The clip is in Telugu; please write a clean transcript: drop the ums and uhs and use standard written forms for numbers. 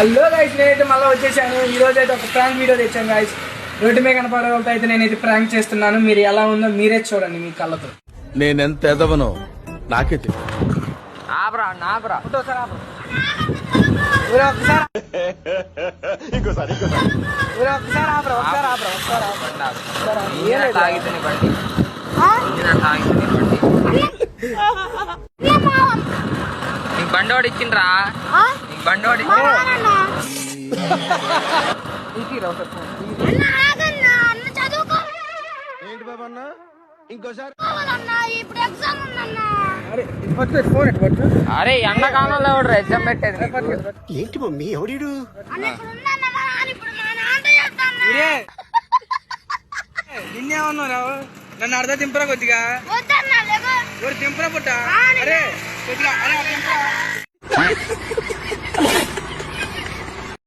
హలో గైస్, నేనైతే మళ్ళీ వచ్చేసాను. ఈ రోజు అయితే ఒక ప్రాంక్ వీడియో తెచ్చాను గైస్. రోడ్డు మీద కనపడే వాళ్ళతో అయితే నేనైతే ప్రాంక్ చేస్తున్నాను. మీరు ఎలా ఉందో మీరే చూడండి మీ కళ్ళతో. నేనెంత ఎదవనో నాకే తెలియదు. నీకు బండోడు ఇచ్చిండ్రా, నీకు బండోడు ఏంటి బాబా అన్న ఇంకోసారి అరే ఎండాకాలంలో ఎవడు ఎగ్జామ్ పెట్టేది? ఏంటి మమ్మీ ఎవడు నిన్నేమన్నా రావు, నన్ను అర్ధ దింపరా కొద్దిగా, దింపరా పుట్ట. అరే కొద్దిగా